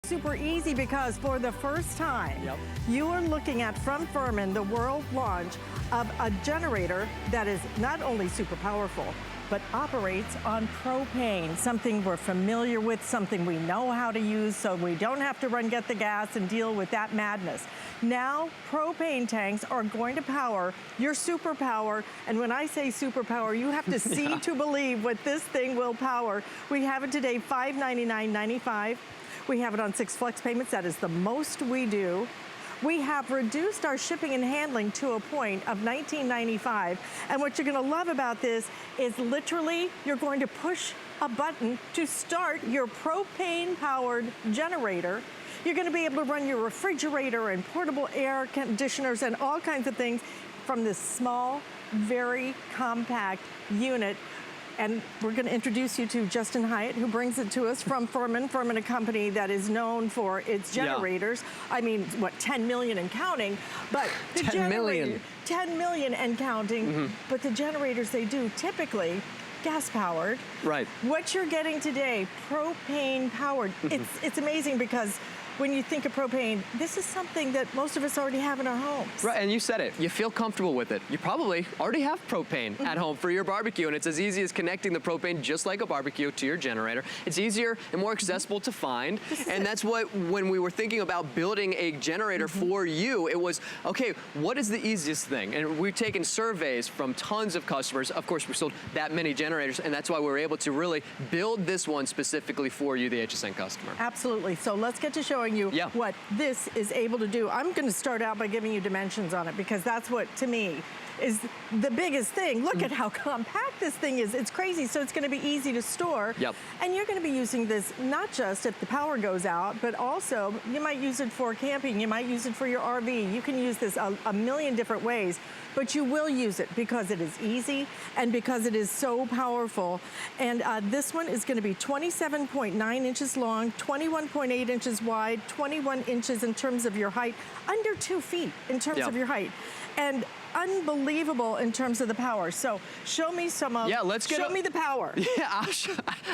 Super easy because for the first time, you are looking at, from Firman, the world launch of a generator that is not only super powerful, but operates on propane, something we're familiar with, something we know how to use, so we don't have to run get the gas and deal with that madness. Now, propane tanks are going to power your superpower, and when I say superpower, you have to see to believe what this thing will power. We have it today, $599.95. We have it on 6 flex payments. That is the most we do. We have reduced our shipping and handling to a point of $19.95. And what you're gonna love about this is literally you're going to push a button to start your propane-powered generator. You're gonna be able to run your refrigerator and portable air conditioners and all kinds of things from this small, very compact unit. And we're gonna introduce you to Justin Hyatt, who brings it to us from Firman. Firman, a company that is known for its generators. I mean, what, 10 million and counting, but the 10 million. 10 million and counting, but the generators they do typically gas powered. Right. What you're getting today, propane powered. It's amazing because when you think of propane, this is something that most of us already have in our homes. Right, and you said it, you feel comfortable with it. You probably already have propane at home for your barbecue, and it's as easy as connecting the propane just like a barbecue to your generator. It's easier and more accessible to find, and that's what, when we were thinking about building a generator for you, it was, okay, what is the easiest thing? And we've taken surveys from tons of customers. Of course, we sold that many generators, and that's why we were able to really build this one specifically for you, the HSN customer. Absolutely, so let's get to showing you what this is able to do. I'm gonna start out by giving you dimensions on it because that's what, to me, is the biggest thing. Look at how compact this thing is. It's crazy, so it's gonna be easy to store. And you're gonna be using this not just if the power goes out, but also you might use it for camping, you might use it for your RV. You can use this a million different ways, but you will use it because it is easy and because it is so powerful. And this one is gonna be 27.9 inches long, 21.8 inches wide, 21 inches in terms of your height, under 2 feet in terms of your height. And unbelievable in terms of the power. So show me some of, show me the power. Yeah,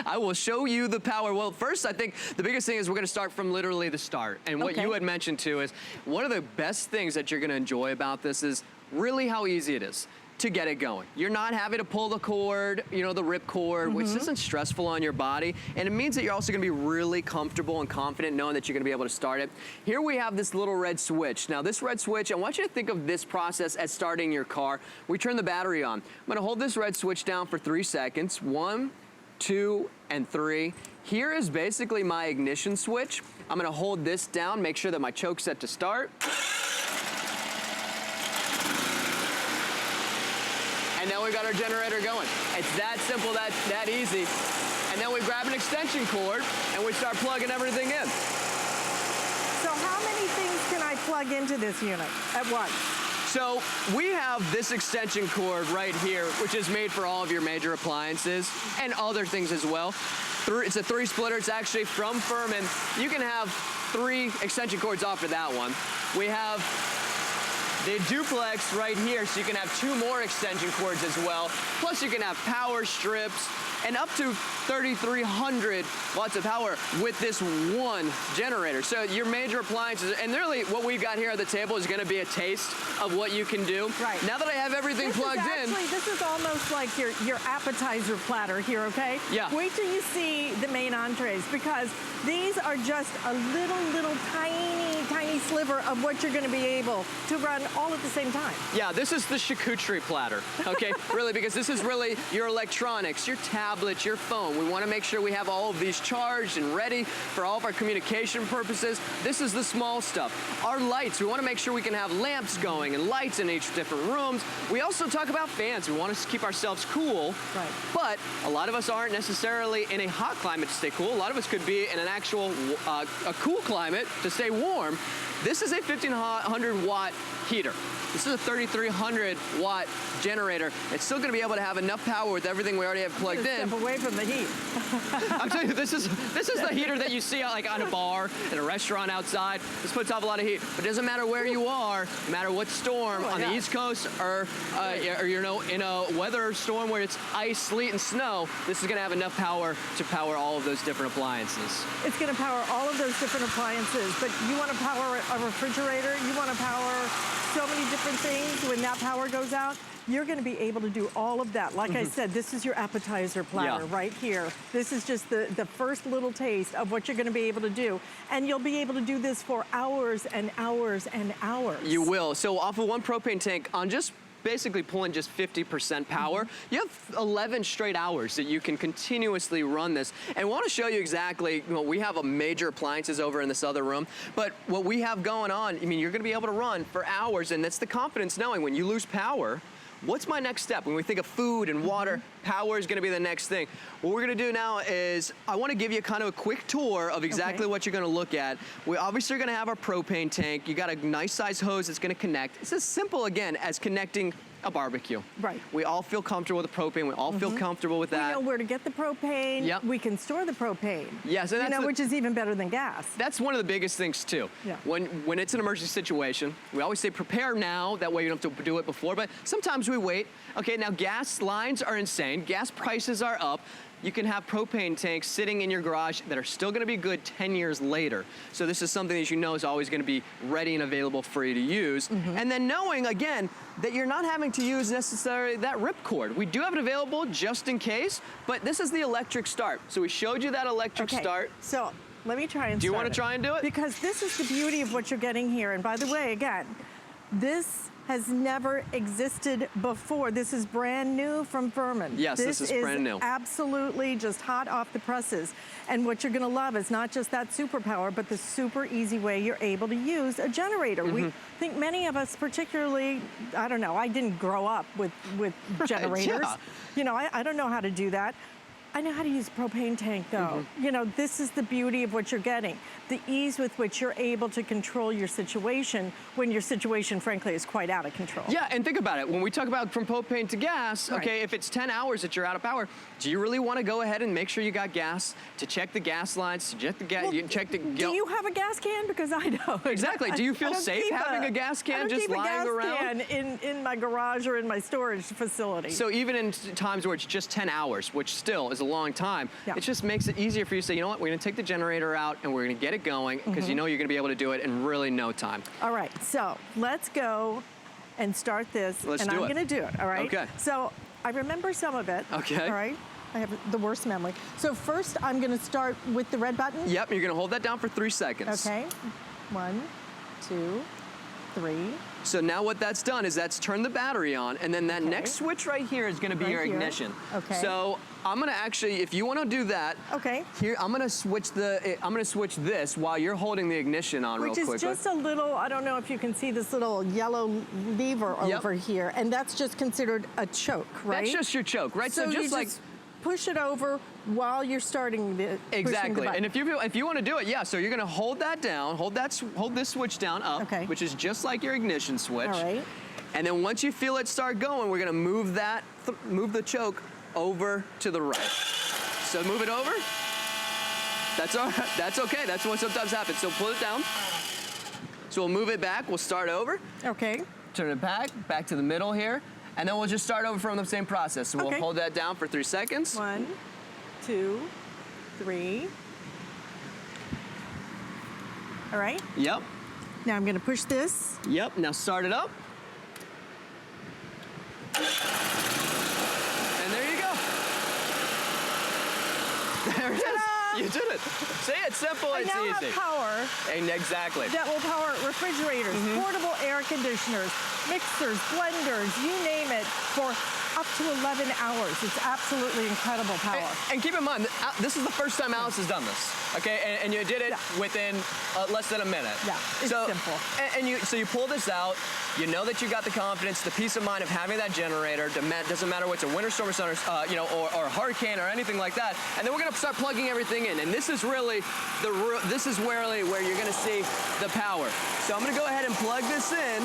I will show you the power. Well, first, I think the biggest thing is we're gonna start from literally the start. And what you had mentioned too is one of the best things that you're gonna enjoy about this is really how easy it is to get it going. You're not having to pull the cord, you know, the rip cord, which isn't stressful on your body. And it means that you're also gonna be really comfortable and confident knowing that you're gonna be able to start it. Here we have this little red switch. Now this red switch, I want you to think of this process as starting your car. We turn the battery on. I'm gonna hold this red switch down for 3 seconds. 1, 2, and 3. Here is basically my ignition switch. I'm gonna hold this down, make sure that my choke's set to start. And now we got our generator going. It's that simple, that easy. And then we grab an extension cord and we start plugging everything in. So how many things can I plug into this unit at once? So we have this extension cord right here, which is made for all of your major appliances and other things as well. It's a 3 splitter, it's actually from Firman. You can have 3 extension cords off of that one. We have the duplex right here, so you can have 2 more extension cords as well. Plus you can have power strips and up to 3,300 watts of power with this one generator. So your major appliances, and really what we've got here at the table is gonna be a taste of what you can do. Right. Now that I have everything plugged in. This is almost like your appetizer platter here, okay? Yeah. Wait till you see the main entrees because these are just a little tiny sliver of what you're gonna be able to run all at the same time. Yeah, this is the charcuterie platter, okay? Really, because this is really your electronics, your tablets, your phone. We wanna make sure we have all of these charged and ready for all of our communication purposes. This is the small stuff. Our lights, we wanna make sure we can have lamps going and lights in each different rooms. We also talk about fans. We want to keep ourselves cool, but a lot of us aren't necessarily in a hot climate to stay cool. A lot of us could be in an actual a cool climate to stay warm. storm. This is a 1500-watt heater. This is a 3300-watt generator. It's still going to be able to have enough power with everything we already have plugged in. Step away from the heat. I'm telling you, this is the heater that you see like on a bar, in a restaurant outside. This puts off a lot of heat. But it doesn't matter where you are, no matter what storm, on the East Coast or you know, in a weather storm where it's ice, sleet, and snow, this is going to have enough power to power all of those different appliances. It's going to power all of those different appliances, but you want to power a refrigerator, you want to power so many different things. When that power goes out, you're going to be able to do all of that. Like I said, this is your appetizer platter right here. This is just the first little taste of what you're going to be able to do. And you'll be able to do this for hours and hours and hours. You will. So off of one propane tank, on just basically pulling just 50% power, you have 11 straight hours that you can continuously run this. And I want to show you exactly, you know, we have a major appliances over in this other room, but what we have going on, I mean, you're going to be able to run for hours, and that's the confidence knowing when you lose power, what's my next step? When we think of food and water, power is going to be the next thing. What we're going to do now is I want to give you kind of a quick tour of exactly what you're going to look at. We obviously are going to have our propane tank. You got a nice size hose that's going to connect. It's as simple, again, as connecting a barbecue. Right. We all feel comfortable with the propane. We all feel comfortable with that. We know where to get the propane. Yep. We can store the propane. Yes, and that's which is even better than gas. That's one of the biggest things too. Yeah. When it's an emergency situation, we always say prepare now. That way you don't have to do it before. But sometimes we wait. Okay, now gas lines are insane. Gas prices are up. You can have propane tanks sitting in your garage that are still going to be good 10 years later. So this is something that you know is always going to be ready and available for you to use. And then knowing, again, that you're not having to use necessarily that ripcord. We do have it available just in case, but this is the electric start. So we showed you that electric start. So let me try and Do you want to try and do it? Because this is the beauty of what you're getting here. And by the way, again, this has never existed before. This is brand new from Firman. Yes, this is brand new. Absolutely just hot off the presses. And what you're gonna love is not just that superpower, but the super easy way you're able to use a generator. We think many of us, particularly, I don't know, I didn't grow up with generators. Yeah. You know, I don't know how to do that. I know how to use a propane tank though. You know, this is the beauty of what you're getting. The ease with which you're able to control your situation when your situation, frankly, is quite out of control. Yeah, and think about it. When we talk about from propane to gas, okay, if it's 10 hours that you're out of power, do you really want to go ahead and make sure you got gas, to check the gas lines, to check the gas, do you have a gas can? Because I don't. Exactly. Do you feel safe having a gas can just lying around? I don't keep a gas can in my garage or in my storage facility. So even in times where it's just 10 hours, which still is a long time, it just makes it easier for you to say, you know what, we're going to take the generator out and we're going to get it going because you know you're going to be able to do it in really no time. All right, so let's go and start this. Let's and do I'm going to do it, all right? Okay. So I remember some of it. Okay. All right? I have the worst memory. So first I'm going to start with the red button. Yep, you're going to hold that down for 3 seconds. Okay. 1, 2, 3. So now what that's done is that's turned the battery on, and then that next switch right here is going to be your ignition. Okay. So I'm going to actually, if you want to do that, here I'm going to switch this while you're holding the ignition on real quickly. Which is just a little, I don't know if you can see this little yellow lever over here, and that's just considered a choke, right? That's just your choke, right? So just like push it over while you're starting the exactly. And if you want to do it, so you're going to hold that down, hold this switch down up, which is just like your ignition switch. All right. And then once you feel it start going, we're going to move move the choke over to the right. So move it over. That's all right. That's okay. That's what sometimes happens. So pull it down. So we'll move it back. We'll start over. Okay. Turn it back to the middle here. And then we'll just start over from the same process. So we'll hold that down for 3 seconds. 1, 2, 3. All right? Yep. Now I'm going to push this. Yep. Now start it up. And there you go. There it is. You did it. See, it's simple, it's easy. I now have power. And exactly. That will power refrigerators, portable air conditioners, mixers, blenders, you name it, for up to 11 hours. It's absolutely incredible power. And keep in mind, this is the first time Alice has done this, okay? And you did it within less than a minute. Yeah, it's simple. So you pull this out, you know that you got the confidence, the peace of mind of having that generator. Doesn't matter what's a winter storm or a hurricane or anything like that. And then we're gonna start plugging everything in. And this is really where you're gonna see the power. So I'm gonna go ahead and plug this in.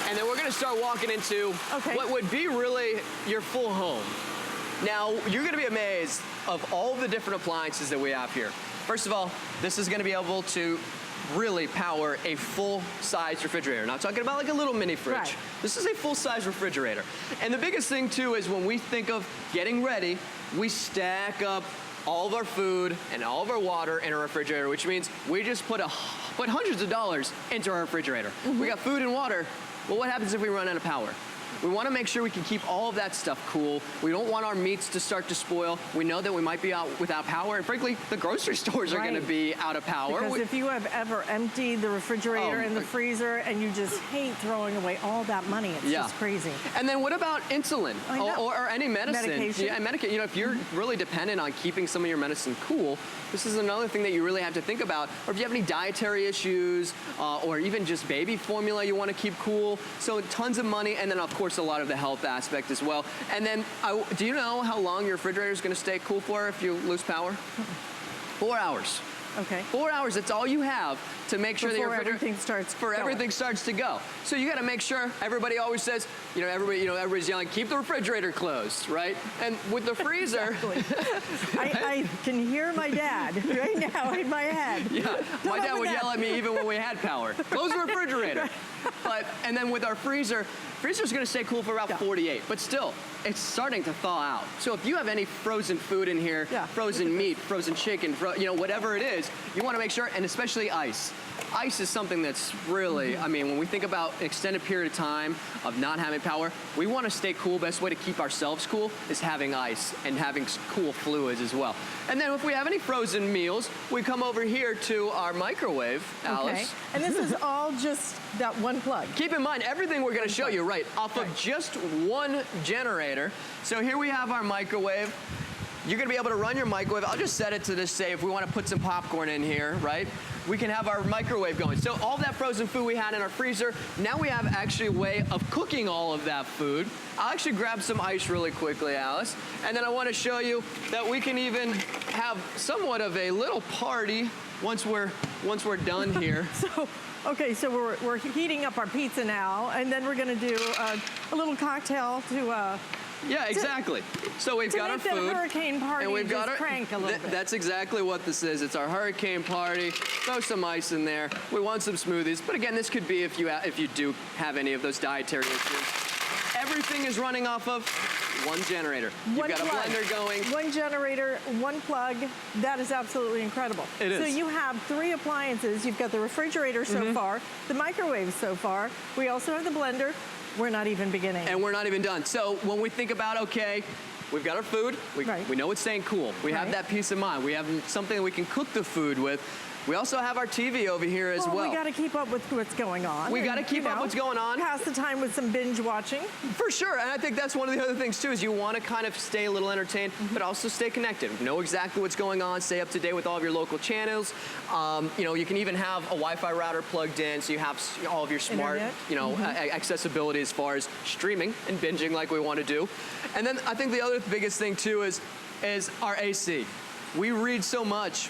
And then we're gonna start walking into what would be really your full home. Now, you're gonna be amazed of all the different appliances that we have here. First of all, this is gonna be able to really power a full-size refrigerator. Not talking about like a little mini fridge. Right. This is a full-size refrigerator. And the biggest thing too is when we think of getting ready, we stack up all of our food and all of our water in a refrigerator, which means we just put hundreds of dollars into our refrigerator. We got food and water. Well, what happens if we run out of power? We want to make sure we can keep all of that stuff cool. We don't want our meats to start to spoil. We know that we might be out without power, and frankly, the grocery stores are going to be out of power. Because if you have ever emptied the refrigerator and the freezer and you just hate throwing away all that money, it's just crazy. And then what about insulin or any medicine? Medication. Yeah, medication. You know, if you're really dependent on keeping some of your medicine cool, this is another thing that you really have to think about. Or if you have any dietary issues or even just baby formula you want to keep cool. So tons of money, and then of course a lot of the health aspect as well. And then, do you know how long your refrigerator is going to stay cool for if you lose power? 4 hours. Okay. 4 hours, that's all you have to make sure that your everything starts to go. So you got to make sure, everybody always says, everybody's yelling, keep the refrigerator closed, right? And with the freezer. I can hear my dad right now in my head. Yeah, my dad would yell at me even when we had power. Close the refrigerator. And then with our freezer's going to stay cool for about 48, but still, it's starting to thaw out. So if you have any frozen food in here, frozen meat, frozen chicken, whatever it is, you want to make sure, and especially ice. Ice is something that's really, I mean, when we think about an extended period of time of not having power, we want to stay cool. Best way to keep ourselves cool is having ice and having cool fluids as well. And then if we have any frozen meals, we come over here to our microwave, Alice. Okay. And this is all just that one plug. Keep in mind, everything we're going to show you, off of just one generator. So here we have our microwave. You're going to be able to run your microwave. I'll just set it to this, say, if we want to put some popcorn in here, right? We can have our microwave going. So all that frozen food we had in our freezer, now we have actually a way of cooking all of that food. I'll actually grab some ice really quickly, Alice. And then I want to show you that we can even have somewhat of a little party once we're done here. Okay, so we're heating up our pizza now, and then we're going to do a little cocktail to... Yeah, exactly. So we've got our food. Hurricane party, and we've got our crank a little bit. That's exactly what this is. It's our hurricane party. Throw some ice in there. We want some smoothies. But again, this could be if you do have any of those dietary issues. Everything is running off of one generator. You've got a blender going. One generator, one plug. That is absolutely incredible. It is. So you have 3 appliances. You've got the refrigerator so far, the microwave so far. We also have the blender. We're not even beginning. And we're not even done. So when we think about, okay, we've got our food. We know it's staying cool. We have that peace of mind. We have something that we can cook the food with. We also have our TV over here as well. We got to keep up with what's going on. We got to keep up what's going on. Pass the time with some binge watching. For sure, and I think that's one of the other things too, is you want to kind of stay a little entertained, but also stay connected. Know exactly what's going on, stay up to date with all of your local channels. You can even have a Wi-Fi router plugged in, so you have all of your smart, accessibility as far as streaming and binging like we want to do. And then I think the other biggest thing too is our AC. We read so much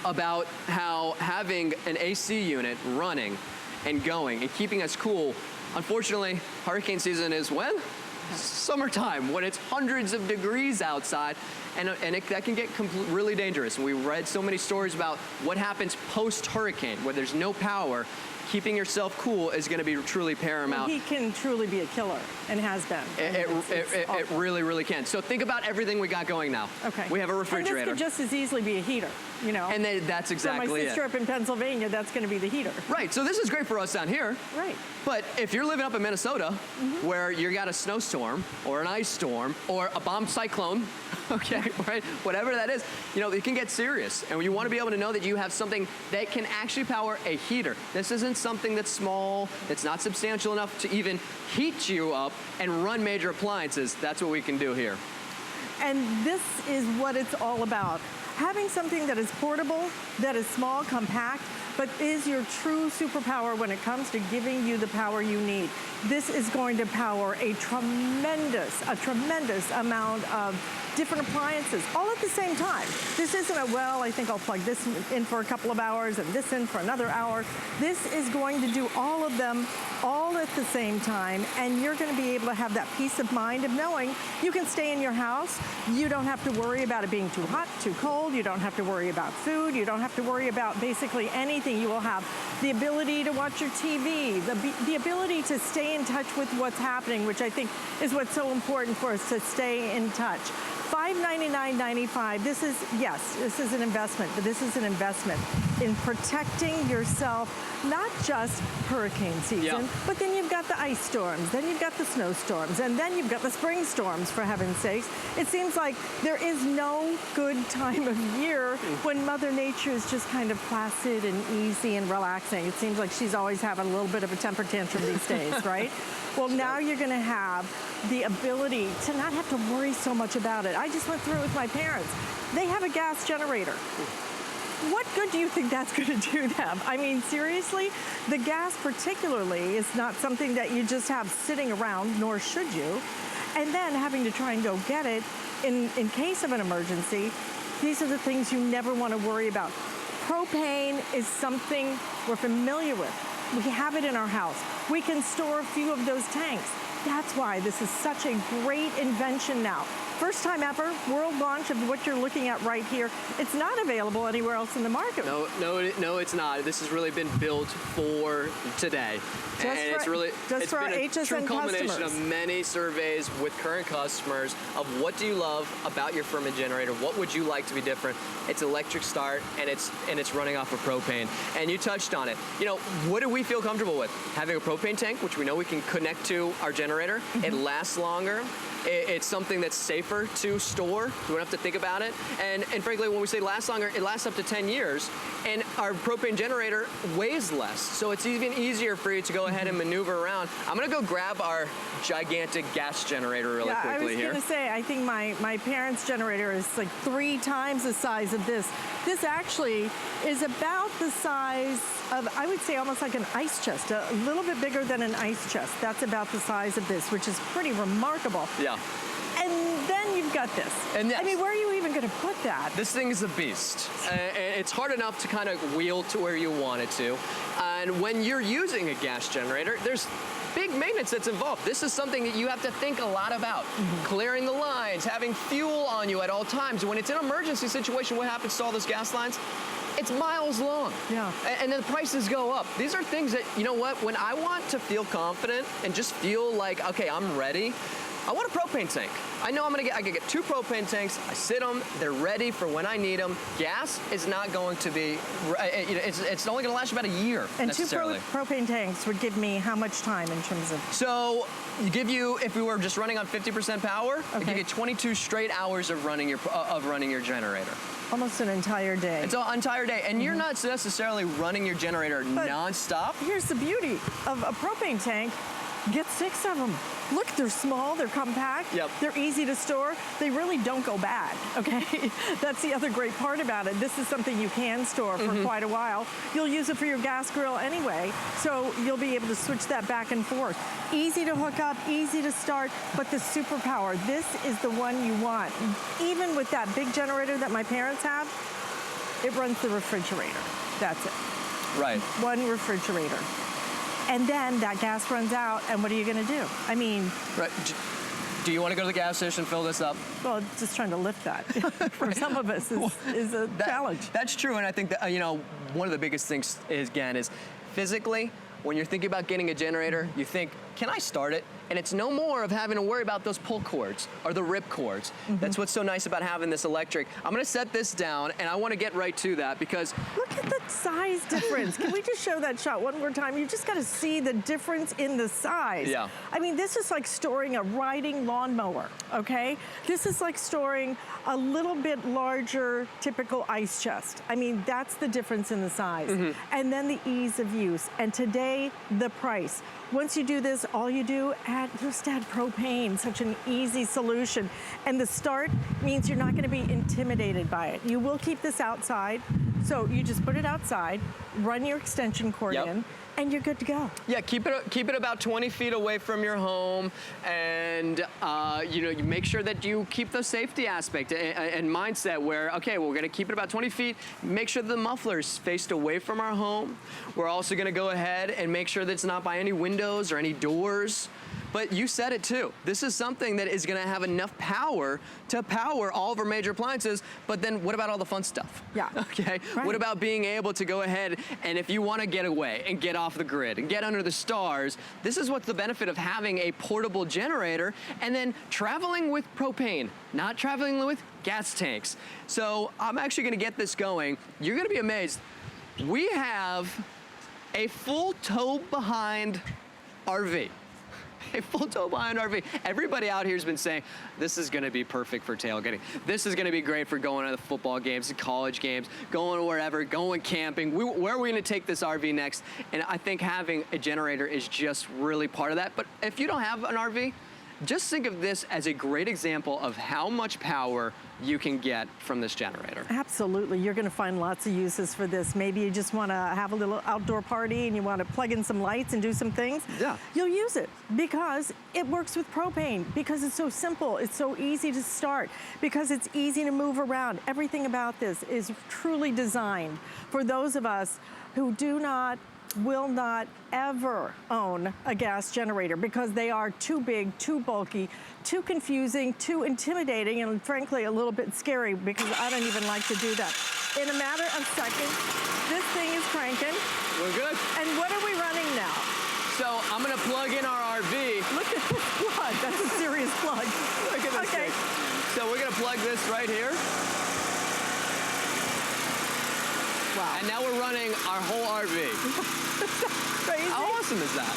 about how having an AC unit running and going and keeping us cool. Unfortunately, hurricane season is when? Summertime, when it's hundreds of degrees outside, and that can get really dangerous. And we read so many stories about what happens post-hurricane, where there's no power. Keeping yourself cool is going to be truly paramount. He can truly be a killer, and has been. It really, really can. So think about everything we got going now. Okay. We have a refrigerator. And this could just as easily be a heater, And that's exactly it. For my sister up in Pennsylvania, that's going to be the heater. Right. So this is great for us down here. Right. But if you're living up in Minnesota, where you got a snowstorm or an ice storm or a bomb cyclone, okay, right, whatever that is, it can get serious. And you want to be able to know that you have something that can actually power a heater. This isn't something that's small, that's not substantial enough to even heat you up and run major appliances, that's what we can do here. And this is what it's all about. Having something that is portable, that is small, compact, but is your true superpower when it comes to giving you the power you need. This is going to power a tremendous amount of different appliances all at the same time. This isn't a, well, I think I'll plug this in for a couple of hours and this in for another hour. This is going to do all of them all at the same time, and you're going to be able to have that peace of mind of knowing you can stay in your house. You don't have to worry about it being too hot, too cold. You don't have to worry about food. You don't have to worry about basically anything. You will have the ability to watch your TV, the ability to stay in touch with what's happening, which I think is what's so important for us, to stay in touch. $599.95. This is, yes, this is an investment, but this is an investment in protecting yourself, not just hurricane season, but then you've got the ice storms, then you've got the snowstorms, and then you've got the spring storms, for heaven's sakes. It seems like there is no good time of year when Mother Nature is just kind of placid and easy and relaxing. It seems like she's always having a little bit of a temper tantrum these days, right? Well, now you're going to have the ability to not have to worry so much about it. I just went through it with my parents. They have a gas generator. What good do you think that's going to do them? I mean, seriously, the gas particularly is not something that you just have sitting around, nor should you. And then having to try and go get it in case of an emergency, these are the things you never want to worry about. Propane is something we're familiar with. We have it in our house. We can store a few of those tanks. That's why this is such a great invention now. First time ever, world launch of what you're looking at right here. It's not available anywhere else in the market. No, it's not. This has really been built for today. It's been a true culmination of many surveys with current customers of what do you love about your Firman generator? What would you like to be different? It's electric start, and it's running off of propane. And you touched on it. You know, what do we feel comfortable with? Having a propane tank, which we know we can connect to our generator. It lasts longer. It's something that's safer to store. We don't have to think about it. And frankly, when we say lasts longer, it lasts up to 10 years. And our propane generator weighs less. So it's even easier for you to go ahead and maneuver around. I'm going to go grab our gigantic gas generator really quickly here. I was going to say, I think my parents' generator is like 3 times the size of this. This actually is about the size of, I would say, almost like an ice chest, a little bit bigger than an ice chest. That's about the size of this, which is pretty remarkable. Yeah. And then you've got this. And yes, I mean, where are you even going to put that? This thing is a beast. It's hard enough to kind of wheel to where you want it to. And when you're using a gas generator, there's big maintenance that's involved. This is something that you have to think a lot about. Clearing the lines, having fuel on you at all times. When it's an emergency situation, what happens to all those gas lines? It's miles long. Yeah. And then the prices go up. These are things that, you know what, when I want to feel confident and just feel like, okay, I'm ready, I want a propane tank. I know I can get 2 propane tanks. I sit them. They're ready for when I need them. Gas is not going to be. It's only going to last about a year. And 2 propane tanks would give me how much time in terms of? So, if we were just running on 50% power, it could get 22 straight hours of running your generator. Almost an entire day. It's an entire day, and you're not necessarily running your generator nonstop. Here's the beauty of a propane tank. Get 6 of them. Look, they're small, they're compact, they're easy to store. They really don't go bad, okay? That's the other great part about it. This is something you can store for quite a while. You'll use it for your gas grill anyway, so you'll be able to switch that back and forth. Easy to hook up, easy to start, but the superpower, this is the one you want. Even with that big generator that my parents have, it runs the refrigerator. That's it. Right. One refrigerator. And then that gas runs out, and what are you going to do? I mean... Right. Do you want to go to the gas station and fill this up? Well, just trying to lift that for some of us is a challenge. That's true, and I think that, one of the biggest things is physically, when you're thinking about getting a generator, you think can I start it? And it's no more of having to worry about those pull cords or the rip cords. That's what's so nice about having this electric. I'm gonna set this down, and I wanna get right to that because look at the size difference. Can we just show that shot one more time? You just gotta see the difference in the size. Yeah. I mean, this is like storing a riding lawnmower, okay? This is like storing a little bit larger typical ice chest. I mean, that's the difference in the size. And then the ease of use. And today, the price. Once you do this, all you do, just add propane, such an easy solution. And the start means you're not gonna be intimidated by it. You will keep this outside, so you just put it outside, run your extension cord in, and you're good to go. Yeah, keep it about 20 feet away from your home, and you know, you make sure that you keep the safety aspect and mindset where, okay, we're gonna keep it about 20 feet, make sure the muffler is faced away from our home. We're also gonna go ahead and make sure that it's not by any windows or any doors. But you said it too. This is something that is gonna have enough power to power all of our major appliances, but then what about all the fun stuff? Yeah. Okay, right. What about being able to go ahead and if you wanna get away and get off the grid and get under the stars, this is what's the benefit of having a portable generator and then traveling with propane, not traveling with gas tanks. So I'm actually gonna get this going. You're gonna be amazed. We have a full tow behind RV. A full tow behind RV. Everybody out here has been saying, this is gonna be perfect for tailgating. This is gonna be great for going to the football games, the college games, going wherever, going camping. Where are we gonna take this RV next? And I think having a generator is just really part of that. But if you don't have an RV, just think of this as a great example of how much power you can get from this generator. Absolutely, you're gonna find lots of uses for this. Maybe you just wanna have a little outdoor party and you wanna plug in some lights and do some things. Yeah. You'll use it because it works with propane, because it's so simple, it's so easy to start, because it's easy to move around. Everything about this is truly designed for those of us who will not ever own a gas generator because they are too big, too bulky, too confusing, too intimidating, and frankly, a little bit scary because I don't even like to do that. In a matter of seconds, this thing is cranking. We're good. And what are we running now? So I'm gonna plug in our RV. Look at this plug, that's a serious plug. Look at this thing. So we're gonna plug this right here. Wow. And now we're running our whole RV. Crazy. How awesome is that?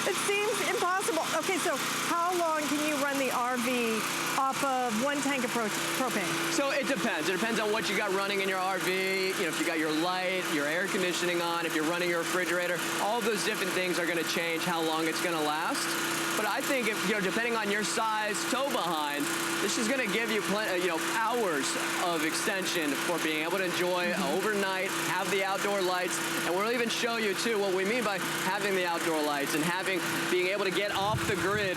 It seems impossible. Okay, so how long can you run the RV off of one tank of propane? So it depends. It depends on what you got running in your RV. You know, if you got your light, your air conditioning on, if you're running your refrigerator, all of those different things are gonna change how long it's gonna last. But I think if, you know, depending on your size tow behind, this is gonna give you plenty, hours of extension for being able to enjoy overnight, have the outdoor lights, and we'll even show you too what we mean by having the outdoor lights and being able to get off the grid.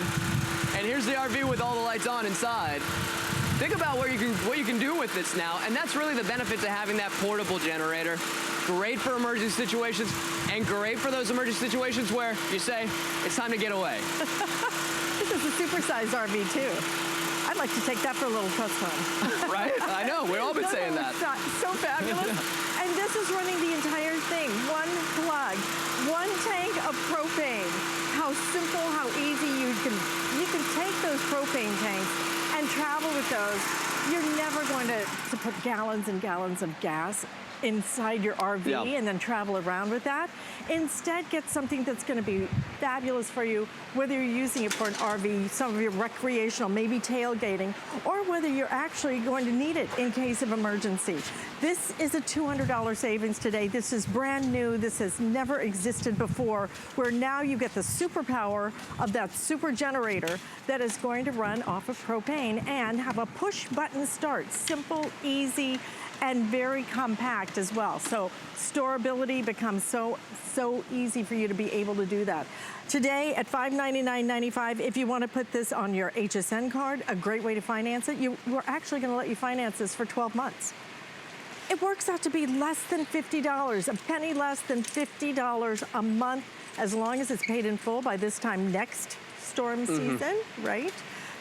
And here's the RV with all the lights on inside. Think about what you can do with this now, and that's really the benefit to having that portable generator. Great for emergency situations, and great for those emergency situations where you say, it's time to get away. This is a supersized RV too. I'd like to take that for a little test run. Right? I know, we've all been saying that. So fabulous. And this is running the entire thing. One plug, one tank of propane. How simple, how easy you can take those propane tanks and travel with those. You're never going to put gallons and gallons of gas inside your RV and then travel around with that. Instead, get something that's going to be fabulous for you, whether you're using it for an RV, some of your recreational, maybe tailgating, or whether you're actually going to need it in case of emergency. This is a $200 savings today. This is brand new. This has never existed before, where now you get the superpower of that super generator that is going to run off of propane and have a push button start. Simple, easy, and very compact as well. So storability becomes so easy for you to be able to do that. Today at $599.95, if you want to put this on your HSN card, a great way to finance it, we're actually going to let you finance this for 12 months. It works out to be less than $50, a penny less than $50 a month, as long as it's paid in full by this time next storm season, right?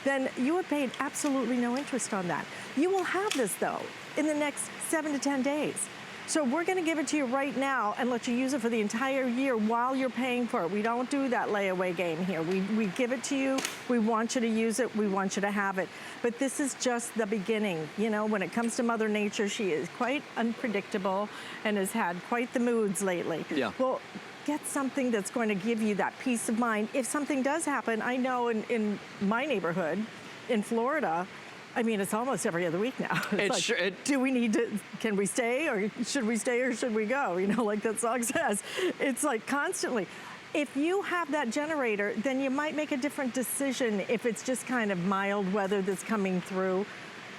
Then you have paid absolutely no interest on that. You will have this though in the next 7 to 10 days. So we're going to give it to you right now and let you use it for the entire year while you're paying for it. We don't do that layaway game here. We give it to you. We want you to use it. We want you to have it. But this is just the beginning. You know, when it comes to Mother Nature, she is quite unpredictable and has had quite the moods lately. Yeah. Well, get something that's going to give you that peace of mind. If something does happen, I know in my neighborhood in Florida, I mean, it's almost every other week now. It's like, do we need to, can we stay or should we go? You know, like that song says. It's like constantly. If you have that generator, then you might make a different decision if it's just kind of mild weather that's coming through.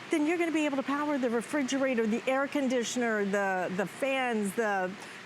Then you're going to be able to power the refrigerator, the air conditioner, the fans,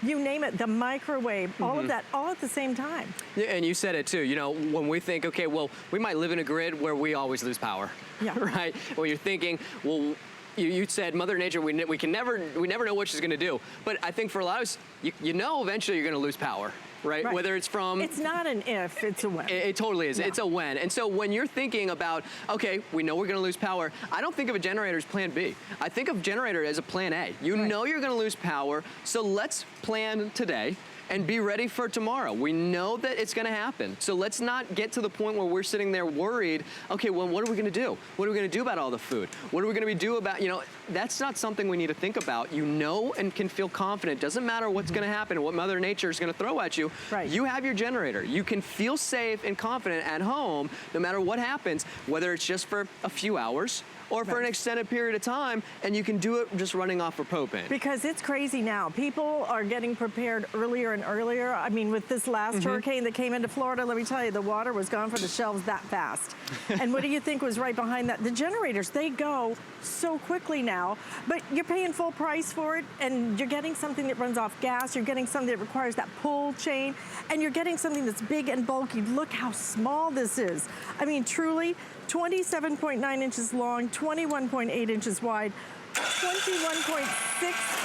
you name it, the microwave, all of that, all at the same time. Yeah, and you said it too. You know, when we think, okay, well, we might live in a grid where we always lose power. Yeah. Right? Well, you're thinking, well, you said Mother Nature, we never know what she's going to do. But I think for a lot of us, you know, eventually you're going to lose power. Right? Whether it's from... It's not an if, it's a when. It totally is. Yeah. It's a when. And so when you're thinking about, okay, we know we're going to lose power, I don't think of a generator as plan B. I think of generator as a plan A. You know you're going to lose power, so let's plan today and be ready for tomorrow. We know that it's going to happen. So let's not get to the point where we're sitting there worried, okay, well, what are we going to do? What are we going to do about all the food? What are we going to do about, you know, that's not something we need to think about. You know and can feel confident. Doesn't matter what's going to happen and what Mother Nature is going to throw at you. Right. You have your generator. You can feel safe and confident at home no matter what happens, whether it's just for a few hours or for an extended period of time, and you can do it just running off of propane. Because it's crazy now. People are getting prepared earlier and earlier. I mean, with this last hurricane that came into Florida, let me tell you, the water was gone from the shelves that fast. And what do you think was right behind that? The generators, they go so quickly now, but you're paying full price for it, and you're getting something that runs off gas, you're getting something that requires that pull chain, and you're getting something that's big and bulky. Look how small this is. I mean, truly, 27.9 inches long, 21.8 inches wide, 21.6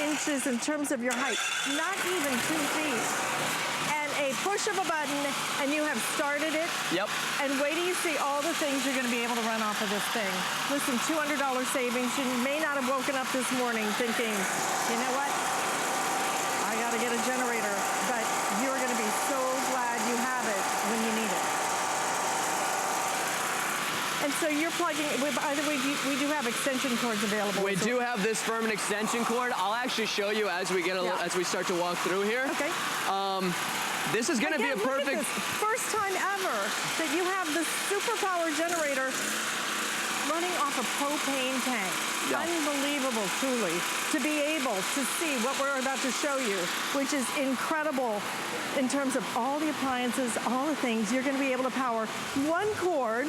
inches in terms of your height, not even 2 feet. And a push of a button, and you have started it. Yep. And wait till you see all the things you're going to be able to run off of this thing. Listen, $200 savings. You may not have woken up this morning thinking, you know what? I got to get a generator. But you're going to be so glad you have it when you need it. And so you're plugging, by the way, we do have extension cords available. We do have this Firman extension cord. I'll actually show you as we get as we start to walk through here. Okay. This is going to be a Look at perfect... this. First time ever that you have this superpower generator running off a propane tank. Yeah. Unbelievable, truly, to be able to see what we're about to show you, which is incredible in terms of all the appliances, all the things. You're going to be able to power one cord.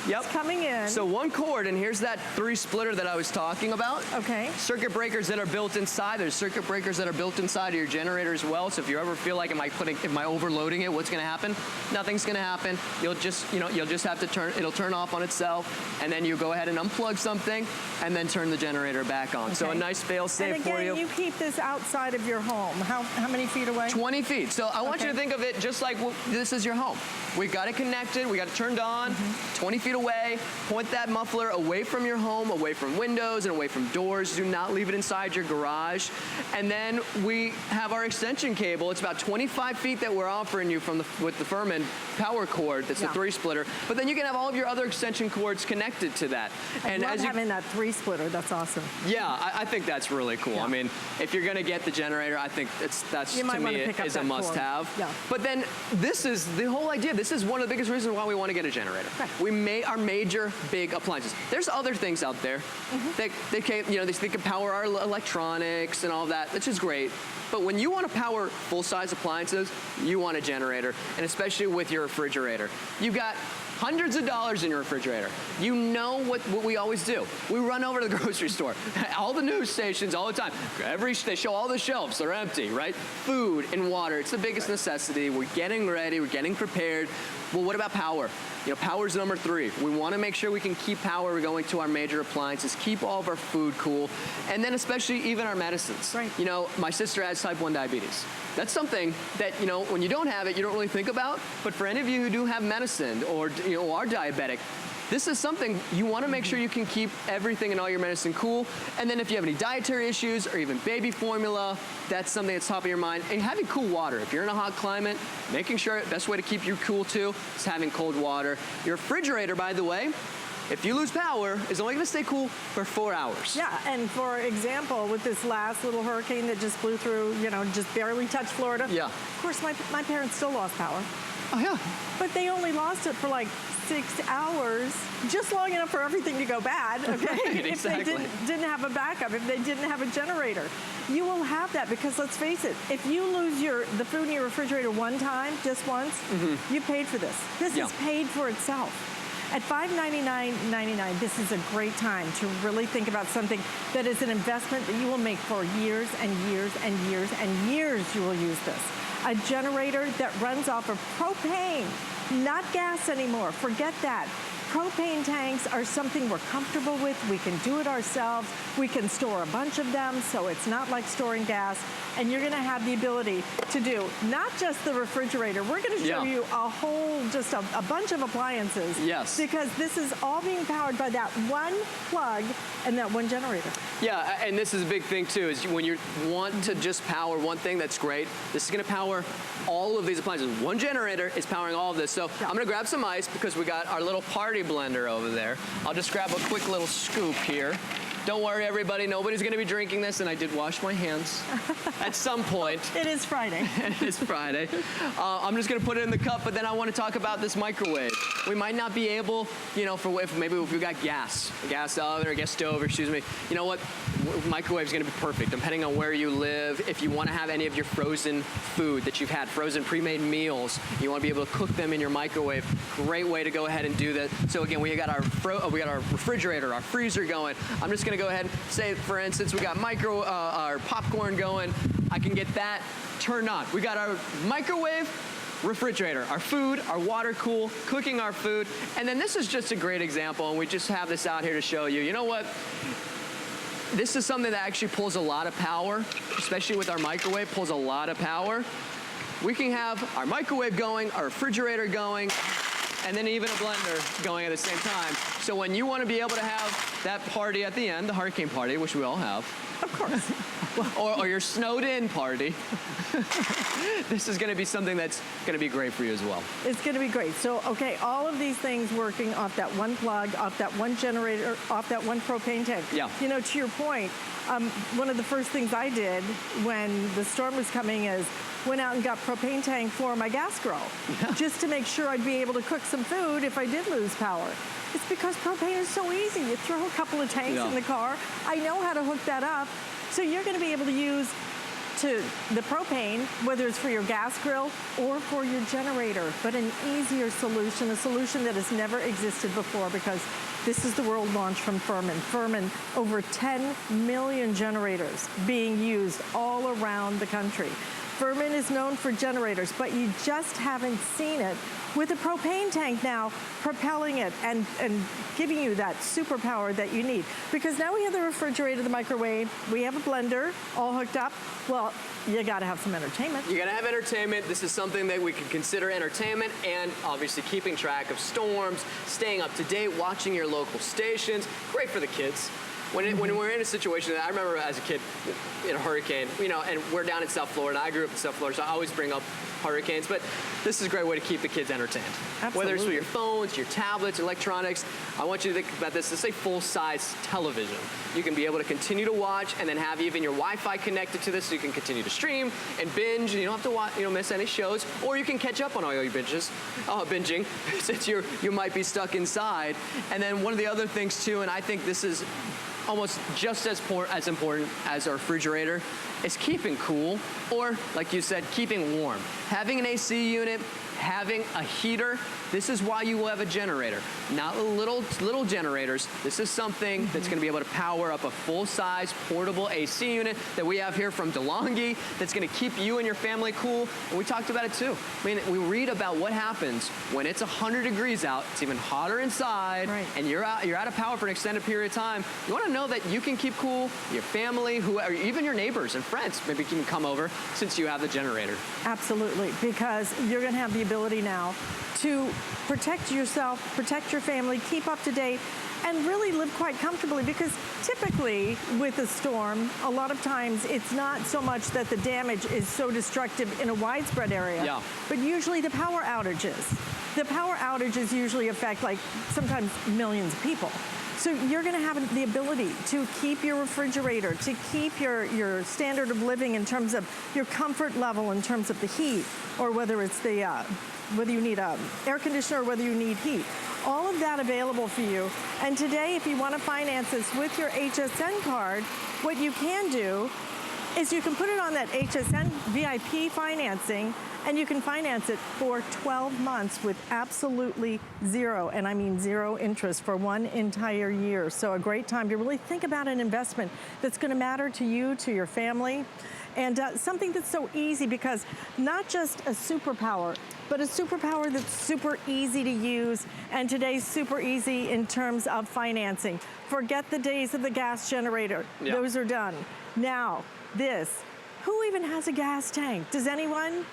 Yep. It's coming in. So one cord, and here's that 3-splitter that I was talking about. Okay. Circuit breakers that are built inside. There's circuit breakers that are built inside of your generator as well. So if you ever feel like, am I overloading it? What's going to happen? Nothing's going to happen. You'll just have to it'll turn off on itself, and then you go ahead and unplug something, and then turn the generator back on. Okay. So a nice fail-safe for you. And again, you keep this outside of your home. How many feet away? 20 feet. So I want you to think of it just like this is your home. We got it connected. We got it turned on. 20 feet away. Point that muffler away from your home, away from windows and away from doors. Do not leave it inside your garage. And then we have our extension cable. It's about 25 feet that we're offering you with the Firman power cord. That's a 3-splitter. But then you can have all of your other extension cords connected to that. And I love having that 3-splitter. That's awesome. Yeah, I think that's really cool. Yeah. I mean, if you're going to get the generator, I think that's you to me is a must-have. Yeah. But then this is the whole idea. This is one of the biggest reasons why we want to get a generator. Right. We made our major big appliances. There's other things out there that they can power our electronics and all that, which is great. But when you want to power full-size appliances, you want a generator, and especially with your refrigerator. You've got hundreds of dollars in your refrigerator. You know what we always do. We run over to the grocery store. All the news stations all the time. They show all the shelves. They're empty, right? Food and water. It's the biggest necessity. We're getting ready. We're getting prepared. Well, what about power? Power's number 3. We want to make sure we can keep power going to our major appliances, keep all of our food cool, and then especially even our medicines. Right. My sister has type 1 diabetes. That's something that, when you don't have it, you don't really think about. But for any of you who do have medicine or are diabetic, this is something you want to make sure you can keep everything and all your medicine cool. And then if you have any dietary issues or even baby formula, that's something that's top of your mind. And having cool water. If you're in a hot climate, making sure the best way to keep you cool too is having cold water. Your refrigerator, by the way, if you lose power, is only going to stay cool for 4 hours. Yeah, and for example, with this last little hurricane that just blew through, you know, just barely touched Florida. Yeah. Of course, my parents still lost power. Oh, yeah. But they only lost it for like 6 hours, just long enough for everything to go bad, okay? Right, exactly. If they didn't have a backup, if they didn't have a generator. You will have that because let's face it, if you lose the food in your refrigerator one time, just once, you paid for this. This is paid for itself. At $599.99, this is a great time to really think about something that is an investment that you will make for years and years and years and years you will use this. A generator that runs off of propane, not gas anymore. Forget that. Propane tanks are something we're comfortable with. We can do it ourselves. We can store a bunch of them, so it's not like storing gas. And you're gonna have the ability to do not just the refrigerator. We're gonna show you a whole, just a bunch of appliances. Yes. Because this is all being powered by that one plug and that one generator. Yeah, and this is a big thing too, is when you want to just power one thing, that's great. This is gonna power all of these appliances. One generator is powering all of this. So I'm gonna grab some ice because we got our little party blender over there. I'll just grab a quick little scoop here. Don't worry, everybody, nobody's gonna be drinking this, and I did wash my hands at some point. It is Friday. It is Friday. I'm just gonna put it in the cup, but then I wanna talk about this microwave. We might not be able, you know, maybe if we got gas oven or gas stove, excuse me, you know what? Microwave's gonna be perfect, depending on where you live. If you wanna have any of your frozen food that you've had, frozen pre-made meals, you wanna be able to cook them in your microwave, great way to go ahead and do that. So again, we got our refrigerator, our freezer going. I'm just gonna go ahead and say, for instance, we got our popcorn going. I can get that turned on. We got our microwave, refrigerator, our food, our water cool, cooking our food. And then this is just a great example, and we just have this out here to show you. You know what? This is something that actually pulls a lot of power, especially with our microwave, pulls a lot of power. We can have our microwave going, our refrigerator going, and then even a blender going at the same time. So when you want to be able to have that party at the end, the hurricane party, which we all have. Of course. or your snowed in party, this is going to be something that's going to be great for you as well. It's going to be great. So, okay, all of these things working off that one plug, off that one generator, off that one propane tank. Yeah. You know, to your point, one of the first things I did when the storm was coming is went out and got propane tank for my gas grill, just to make sure I'd be able to cook some food if I did lose power. It's because propane is so easy. You throw a couple of tanks in the car. I know how to hook that up. So you're going to be able to use the propane, whether it's for your gas grill or for your generator, but an easier solution, a solution that has never existed before, because this is the world launch from Firman. Firman, over 10 million generators being used all around the country. Firman is known for generators, but you just haven't seen it with a propane tank now propelling it and giving you that superpower that you need. Because now we have the refrigerator, the microwave, we have a blender all hooked up. Well, you gotta have some entertainment. You gotta have entertainment. This is something that we can consider entertainment, and obviously keeping track of storms, staying up to date, watching your local stations. Great for the kids. When we're in a situation, I remember as a kid in a hurricane, you know, and we're down in South Florida. I grew up in South Florida, so I always bring up hurricanes, but this is a great way to keep the kids entertained. Absolutely. Whether it's with your phones, your tablets, electronics, I want you to think about this. It's a full-size television. You can be able to continue to watch and then have even your Wi-Fi connected to this so you can continue to stream and binge, and you don't have to watch, miss any shows, or you can catch up on all your binging, since you might be stuck inside. And then one of the other things too, and I think this is almost just as important as our refrigerator, is keeping cool, or like you said, keeping warm. Having an AC unit, having a heater, this is why you will have a generator. Not little generators. This is something that's gonna be able to power up a full-size portable AC unit that we have here from DeLonghi that's gonna keep you and your family cool. And we talked about it too. I mean, we read about what happens when it's 100 degrees out, it's even hotter inside, right, and you're out of power for an extended period of time. You wanna know that you can keep cool, your family, or even your neighbors and friends maybe can come over since you have the generator. Absolutely, because you're gonna have the ability ability now to protect yourself, protect your family, keep up to date, and really live quite comfortably, because typically with a storm, a lot of times it's not so much that the damage is so destructive in a widespread area, but usually the power outages. The power outages usually affect like sometimes millions of people. So you're gonna have the ability to keep your refrigerator, to keep your standard of living in terms of your comfort level in terms of the heat, or whether it's the, whether you need a air conditioner or whether you need heat. All of that available for you. And today, if you wanna finance this with your HSN card, what you can do is you can put it on that HSN VIP financing, and you can finance it for 12 months with absolutely zero, and I mean zero interest for 1 entire year. So a great time to really think about an investment that's gonna matter to you, to your family, and something that's so easy, because not just a superpower, but a superpower that's super easy to use, and today's super easy in terms of financing. Forget the days of the gas generator. Those are done. Now, this, who even has a gas tank? Does anyone?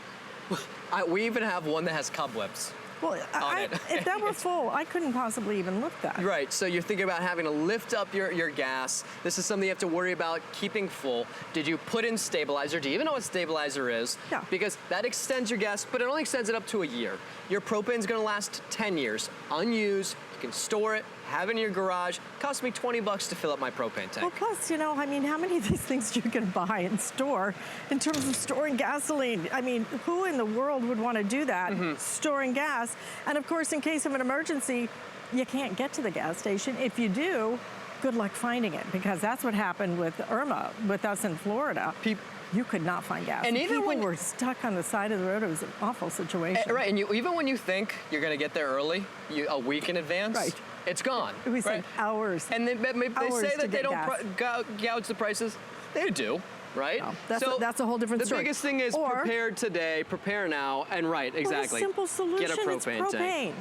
We even have one that has cobwebs. Well, if that were full, I couldn't possibly even lift that. Right, so you're thinking about having to lift up your gas. This is something you have to worry about keeping full. Did you put in stabilizer? Do you even know what stabilizer is? Yeah. Because that extends your gas, but it only extends it up to a year. Your propane's gonna last 10 years, unused. You can store it, have it in your garage. Cost me 20 bucks to fill up my propane tank. Well, plus, you know, I mean, how many of these things you can buy and store in terms of storing gasoline? I mean, who in the world would want to do that, storing gas? And of course, in case of an emergency, you can't get to the gas station. If you do, good luck finding it, because that's what happened with Irma, with us in Florida. You could not find gas. And even people were stuck on the side of the road. It was an awful situation. Right, and even when you think you're going to get there early, a week in advance, it's gone. We spent hours. And they say that they don't gouge the prices. They do, right? No, that's a whole different story. The biggest thing is prepare today, prepare now, and exactly. A simple solution. Get a propane tank.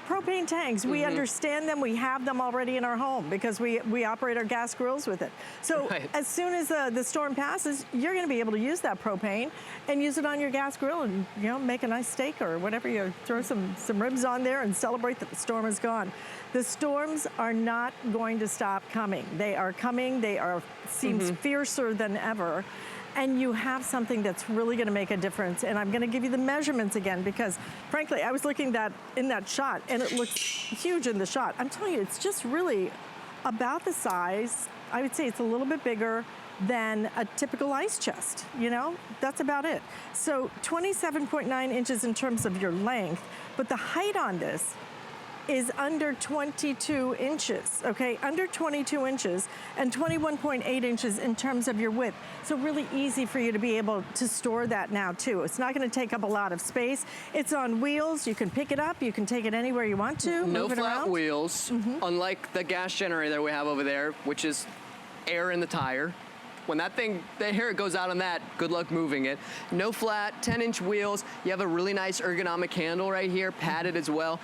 Propane tanks, we understand them, we have them already in our home because we operate our gas grills with it. So as soon as the storm passes, you're gonna be able to use that propane and use it on your gas grill and, you know, make a nice steak or whatever. You throw some ribs on there and celebrate that the storm is gone. The storms are not going to stop coming. They are coming, seems fiercer than ever. And you have something that's really gonna make a difference. And I'm gonna give you the measurements again, because frankly, I was looking in that shot and it looks huge in the shot. I'm telling you, it's just really about the size. I would say it's a little bit bigger than a typical ice chest, you know? That's about it. So 27.9 inches in terms of your length, but the height on this is under 22 inches, okay? Under 22 inches and 21.8 inches in terms of your width. So really easy for you to be able to store that now too. It's not gonna take up a lot of space. It's on wheels, you can pick it up, you can take it anywhere you want to, no move it flat around. wheels, unlike the gas generator we have over there, which is air in the tire. When that thing, the hair goes out on that, good luck moving it. No flat, 10-inch wheels. You have a really nice ergonomic handle right here, padded as well.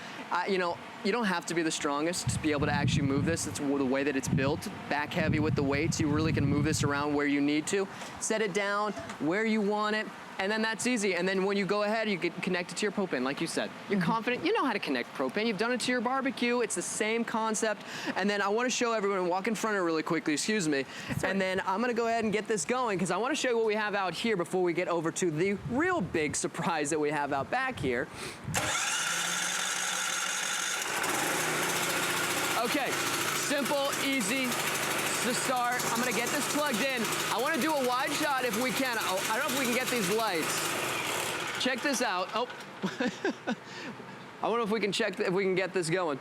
You know, you don't have to be the strongest to be able to actually move this. It's the way that it's built, back heavy with the weights. You really can move this around where you need to. Set it down where you want it, and then that's easy. And then when you go ahead, you get connected to your propane, like you said. You're confident, you know how to connect propane. You've done it to your barbecue. It's the same concept. And then I want to show everyone, walk in front of it really quickly, excuse me. And then I'm going to go ahead and get this going, because I want to show you what we have out here before we get over to the real big surprise that we have out back here. Okay, simple, easy to start. I'm gonna get this plugged in. I wanna do a wide shot if we can. I don't know if we can get these lights. Check this out. Oh, I wonder if we can if we can get this going.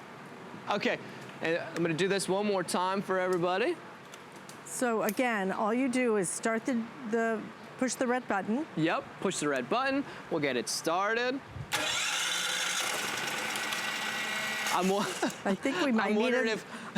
Okay, and I'm gonna do this one more time for everybody. So again, all you do is start push the red button. Yep, push the red button. We'll get it started. I think we might need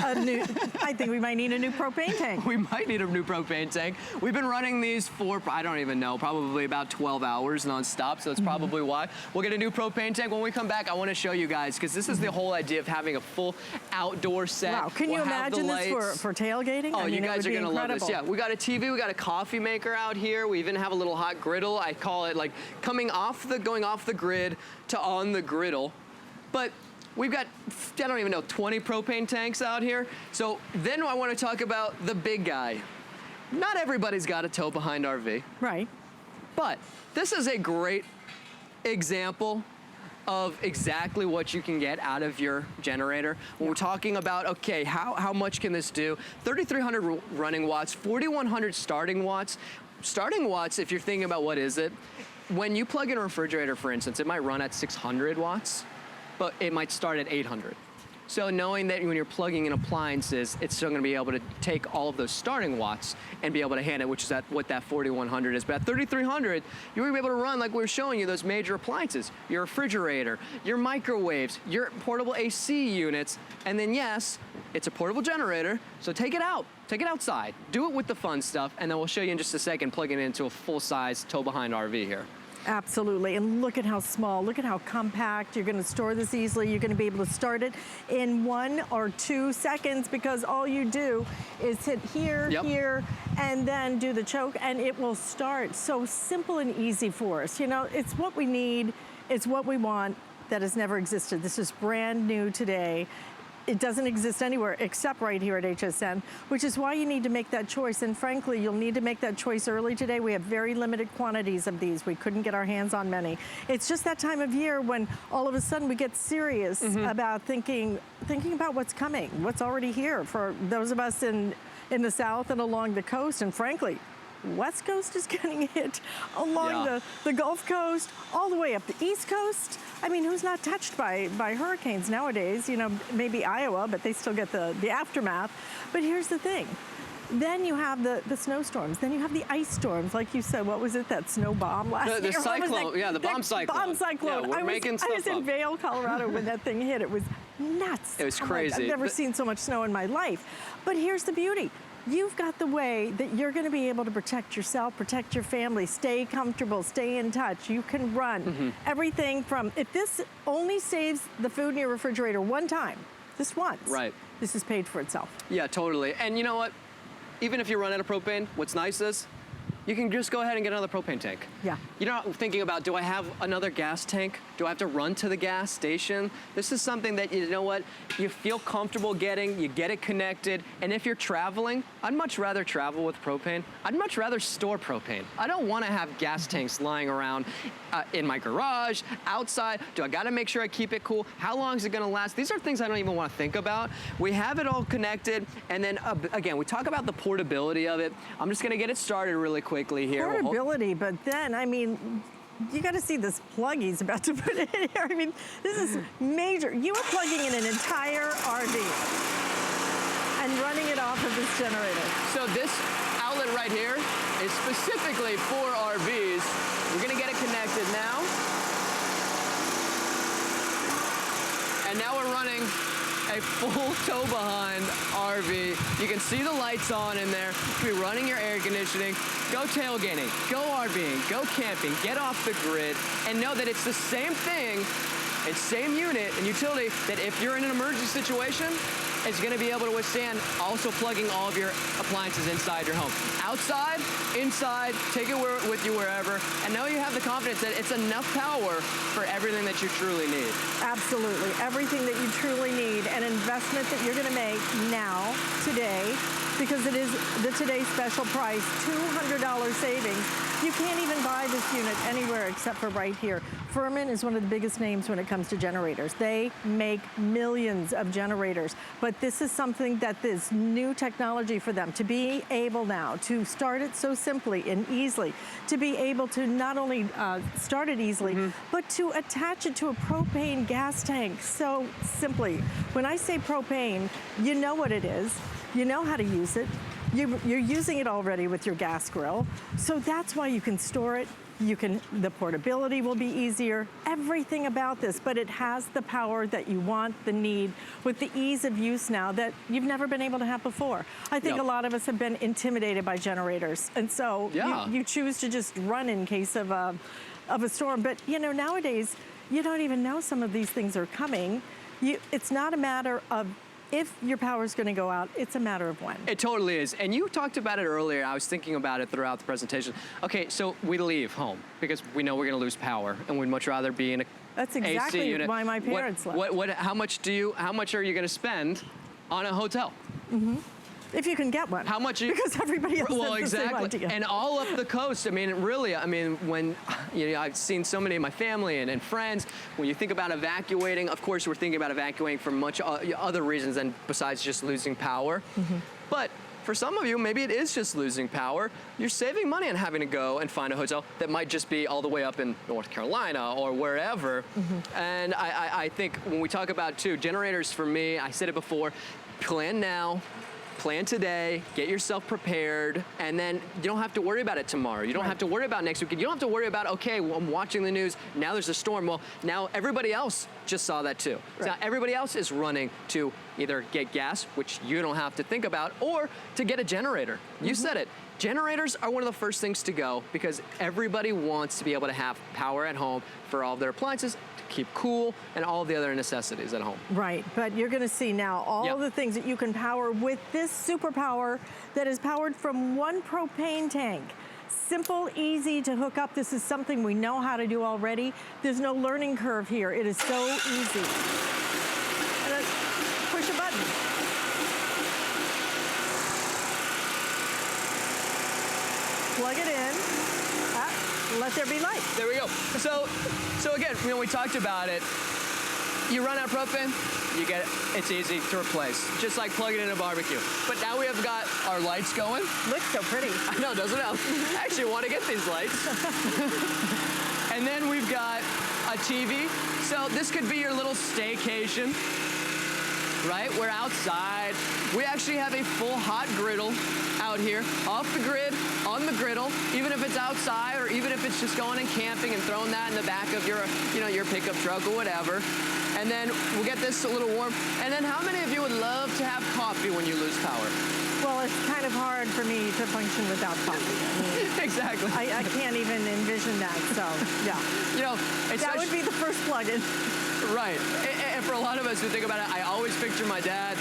I think we might need a new propane tank. We might need a new propane tank. We've been running these for, I don't even know, probably about 12 hours nonstop, so that's probably why. We'll get a new propane tank. When we come back, I want to show you guys, because this is the whole idea of having a full outdoor set. Wow, can you imagine this for tailgating? Oh, I mean, you guys are going to love this. incredible. Yeah, we got a TV, we got a coffee maker out here. We even have a little hot griddle. I call it like going off the grid to on the griddle. But we've got, I don't even know, 20 propane tanks out here. So then I want to talk about the big guy. Not everybody's got a tow behind RV. Right. But this is a great example of exactly what you can get out of your generator. When we're talking about, okay, how much can this do? 3,300 running watts, 4,100 starting watts. Starting watts, if you're thinking about what is it, when you plug in a refrigerator, for instance, it might run at 600 watts, but it might start at 800. So knowing that when you're plugging in appliances, it's still gonna be able to take all of those starting watts and be able to handle it, which is what that 4100 is. But at 3300, you're gonna be able to run, like we were showing you, those major appliances, your refrigerator, your microwaves, your portable AC units, and then yes, it's a portable generator, so take it out. Take it outside, do it with the fun stuff, and then we'll show you in just a second plugging it into a full-size tow-behind RV here. Absolutely, and look at how small, look at how compact. You're gonna store this easily. You're gonna be able to start it in 1 or 2 seconds, because all you do is hit here, here, and then do the choke, and it will start. So simple and easy for us. You know, it's what we need, it's what we want that has never existed. This is brand new today. It doesn't exist anywhere except right here at HSN, which is why you need to make that choice. And frankly, you'll need to make that choice early today. We have very limited quantities of these. We couldn't get our hands on many. It's just that time of year when all of a sudden we get serious about thinking about what's coming, what's already here for those of us in the South and along the coast. And frankly, West Coast is getting hit, along the Gulf Coast, all the way up the East Coast. I mean, who's not touched by hurricanes nowadays? You know, maybe Iowa, but they still get the aftermath. But here's the thing. Then you have the snowstorms. Then you have the ice storms. Like you said, what was it, that snow bomb last year? The cyclone, yeah, the bomb cyclone. Bomb cyclone. Yeah, I was in Vail, Colorado when that thing hit. It was nuts. It was crazy. I've never seen so much snow in my life. But here's the beauty. You've got the way that you're going to be able to protect yourself, protect your family, stay comfortable, stay in touch. You can run everything from, if this only saves the food in your refrigerator one time, just once, this is paid for itself. Yeah, totally. And you know what? Even if you run out of propane, what's nice is you can just go ahead and get another propane tank. Yeah. You're not thinking about, do I have another gas tank? Do I have to run to the gas station? This is something that, you know what, you feel comfortable getting, you get it connected, and if you're traveling, I'd much rather travel with propane. I'd much rather store propane. I don't want to have gas tanks lying around in my garage, outside. Do I got to make sure I keep it cool? How long is it going to last? These are things I don't even want to think about. We have it all connected, and then again, we talk about the portability of it. I'm just going to get it started really quickly here. Portability, but then, I mean, you got to see this plug he's about to put in here. I mean, this is major. You are plugging in an entire RV and running it off of this generator. So this outlet right here is specifically for RVs. We're going to get it connected now. And now we're running a full tow behind RV. You can see the lights on in there. You'll be running your air conditioning. Go tailgating, go RVing, go camping, get off the grid, and know that it's the same thing, and same unit and utility, that if you're in an emergency situation, it's gonna be able to withstand also plugging all of your appliances inside your home. Outside, inside, take it with you wherever, and know you have the confidence that it's enough power for everything that you truly need. Absolutely, everything that you truly need, an investment that you're gonna make now, today, because it is the today's special price, $200 savings. You can't even buy this unit anywhere except for right here. Firman is one of the biggest names when it comes to generators. They make millions of generators, but this is something that is new technology for them, to be able now to start it so simply and easily, to be able to not only start it easily, but to attach it to a propane gas tank so simply. When I say propane, you know what it is. You know how to use it. You're using it already with your gas grill, so that's why you can store it. The portability will be easier, everything about this, but it has the power that you want, the need, with the ease of use now that you've never been able to have before. I think a lot of us have been intimidated by generators, and so you choose to just run in case of a storm. But you know, nowadays, you don't even know some of these things are coming. It's not a matter of if your power is going to go out, it's a matter of when. It totally is. And you talked about it earlier. I was thinking about it throughout the presentation. Okay, so we leave home because we know we're going to lose power, and we'd much rather be in a That's exactly AC unit. why my parents left. How much are you going to spend on a hotel? If you can get one. How much? Because everybody else has the same exactly. idea. And all up the coast. I mean, really. I mean, when I've seen so many of my family and friends. When you think about evacuating, of course, we're thinking about evacuating for much other reasons than besides just losing power. But for some of you, maybe it is just losing power. You're saving money on having to go and find a hotel that might just be all the way up in North Carolina or wherever. And I think when we talk about generators, for me, I said it before, plan now. Plan today, get yourself prepared, and then you don't have to worry about it tomorrow. You don't have to worry about next weekend. You don't have to worry about, okay, well, I'm watching the news, now there's a storm. Well, now everybody else just saw that too. So now everybody else is running to either get gas, which you don't have to think about, or to get a generator. You said it. Generators are one of the first things to go because everybody wants to be able to have power at home for all of their appliances, to keep cool, and all of the other necessities at home. Right, but you're going to see now all the things that you can power with this superpower that is powered from one propane tank. Simple, easy to hook up. This is something we know how to do already. There's no learning curve here. It is so easy. And push a button. Plug it in. Let there be light. There we go. So again, we talked about it. You run out of propane, it's easy to replace. Just like plugging in a barbecue. But now we have got our lights going. Looks so pretty. I know, doesn't it? I actually want to get these lights. And then we've got a TV. So this could be your little staycation. Right? We're outside. We actually have a full hot griddle out here, off the grid, on the griddle, even if it's outside or even if it's just going and camping and throwing that in the back of your, your pickup truck or whatever. And then we'll get this a little warm. And then how many of you would love to have coffee when you lose power? Well, it's kind of hard for me to function without coffee. I mean, exactly. I can't even envision that, so yeah. That would be the first plug-in. Right. And for a lot of us who think about it, I always picture my dad,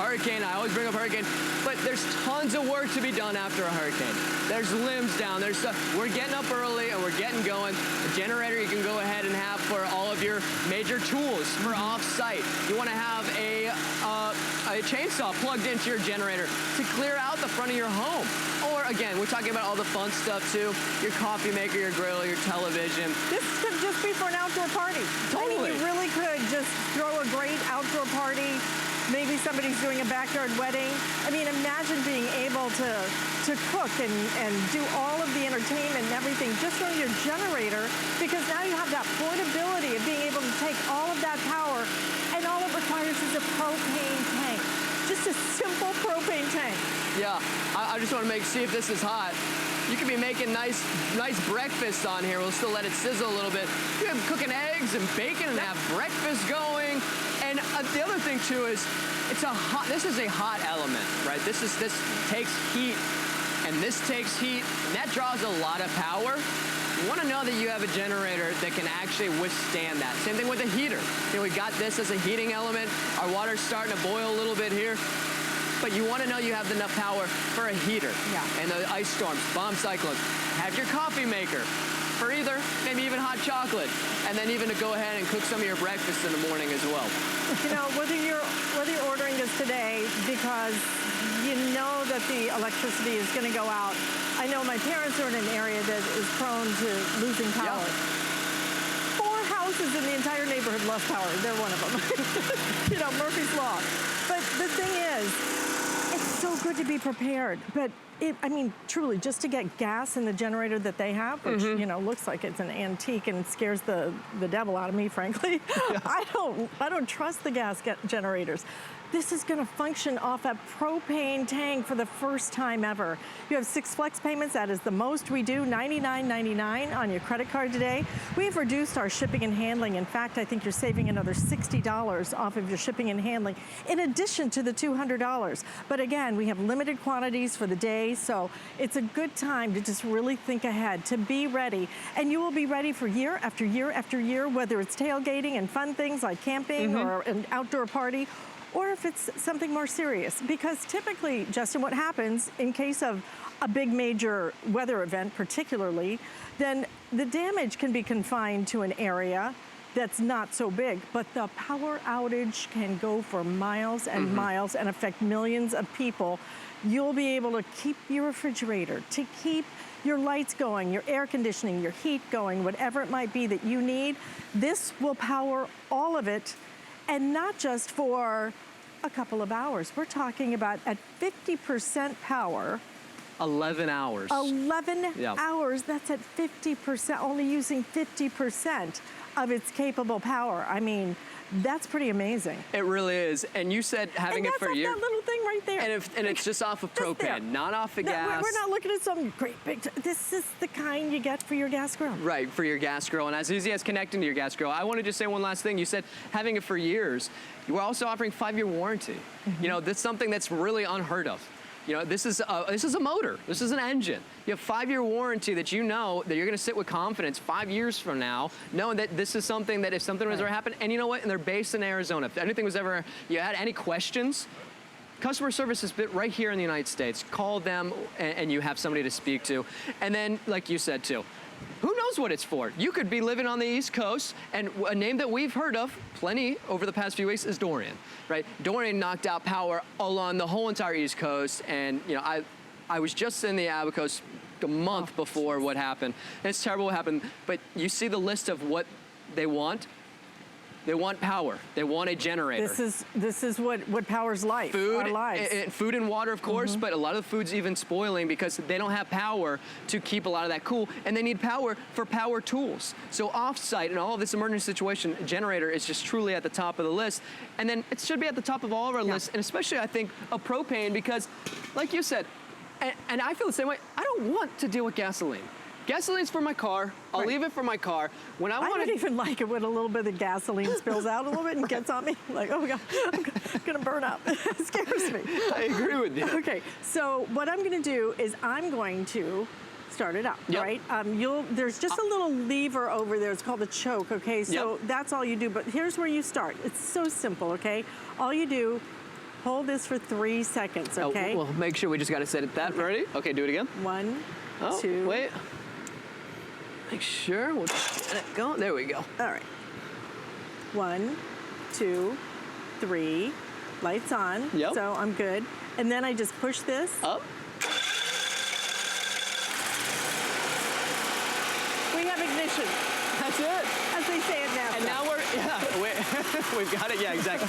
hurricane, I always bring up hurricane, but there's tons of work to be done after a hurricane. There's limbs down, there's stuff. We're getting up early and we're getting going. A generator you can go ahead and have for all of your major tools for off-site. You want to have a chainsaw plugged into your generator to clear out the front of your home. Or again, we're talking about all the fun stuff too. Your coffee maker, your grill, your television. This could just be for an outdoor party. Totally. I mean, you really could just throw a great outdoor party. Maybe somebody's doing a backyard wedding. I mean, imagine being able to cook and do all of the entertainment and everything just from your generator, because now you have that portability of being able to take all of that power, and all it requires is a propane tank. Just a simple propane tank. Yeah, I just want to see if this is hot. You could be making nice breakfast on here. We'll still let it sizzle a little bit. You can cooking eggs and bacon and have breakfast going. And the other thing too is, this is a hot element, right? This takes heat, and this takes heat, and that draws a lot of power. You want to know that you have a generator that can actually withstand that. Same thing with the heater. We got this as a heating element. Our water's starting to boil a little bit here. But you want to know you have enough power for a heater. And the ice storms, bomb cyclones. Have your coffee maker for either, maybe even hot chocolate. And then even to go ahead and cook some of your breakfast in the morning as well. Whether you're ordering this today because you know that the electricity is going to go out. I know my parents are in an area that is prone to losing power. 4 houses in the entire neighborhood lost power. They're one of them. Murphy's Law. But the thing is, it's so good to be prepared. But I mean, truly, just to get gas in the generator that they have, which, you know, looks like it's an antique and scares the devil out of me, frankly. Yeah. I don't trust the gas generators. This is going to function off a propane tank for the first time ever. You have 6 flex payments. That is the most we do, $99.99 on your credit card today. We have reduced our shipping and handling. In fact, I think you're saving another $60 off of your shipping and handling, in addition to the $200. But again, we have limited quantities for the day, so it's a good time to just really think ahead, to be ready. And you will be ready for year after year after year, whether it's tailgating and fun things like camping or an outdoor party, or if it's something more serious. Because typically, Justin, what happens in case of a big major weather event particularly, then the damage can be confined to an area that's not so big, but the power outage can go for miles and miles and affect millions of people. You'll be able to keep your refrigerator, to keep your lights going, your air conditioning, your heat going, whatever it might be that you need. This will power all of it, and not just for a couple of hours. We're talking about at 50% power. 11 hours. 11 hours, that's at 50%, only using 50% of its capable power. I mean, that's pretty amazing. It really is. And you said having it for a year. That little thing right there. And it's just off of propane, not off of gas. We're not looking at some great big, this is the kind you get for your gas grill. Right, for your gas grill. And as easy as connecting to your gas grill. I want to just say one last thing. You said having it for years. You are also offering 5-year warranty. You know, that's something that's really unheard of. You know, this is a motor. This is an engine. You have 5-year warranty that you know that you're going to sit with confidence 5 years from now, knowing that this is something that if something was ever to happen, and you know what? And they're based in Arizona. If anything was ever, you had any questions, customer service is right here in the United States. Call them, and you have somebody to speak to. And then, like you said too, who knows what it's for? You could be living on the East Coast, and a name that we've heard of plenty over the past few weeks is Dorian, right? Dorian knocked out power along the whole entire East Coast, and you know, I was just in the Abacos a month before what happened. And it's terrible what happened, but you see the list of what they want. They want power. They want a generator. This is what powers life, our lives. Food and water, of course, but a lot of the food's even spoiling because they don't have power to keep a lot of that cool, and they need power for power tools. So off-site in all of this emergency situation, a generator is just truly at the top of the list. And then it should be at the top of all of our lists, and especially, I think, a propane because, like you said, and I feel the same way, I don't want to deal with gasoline. Gasoline's for my car. I'll leave it for my car. When I don't even like it when a little bit of gasoline spills out a little bit and gets on me. Like, oh my God, I'm gonna burn up. It scares me. I agree with you. Okay, so what I'm gonna do is I'm going to start it up, right? There's just a little lever over there. It's called a choke, okay? So that's all you do, but here's where you start. It's so simple, okay? All you do, hold this for 3 seconds, okay? Well, make sure we just gotta set it that. Ready? Okay, do it again. 1, 2. Wait. Make sure we'll just get it going. There we go. All right. 1, 2, 3. Lights on. Yep. So I'm good. And then I just push this. Up. We have ignition. That's it. As they say at NASA. And now we've got it. Yeah, exactly.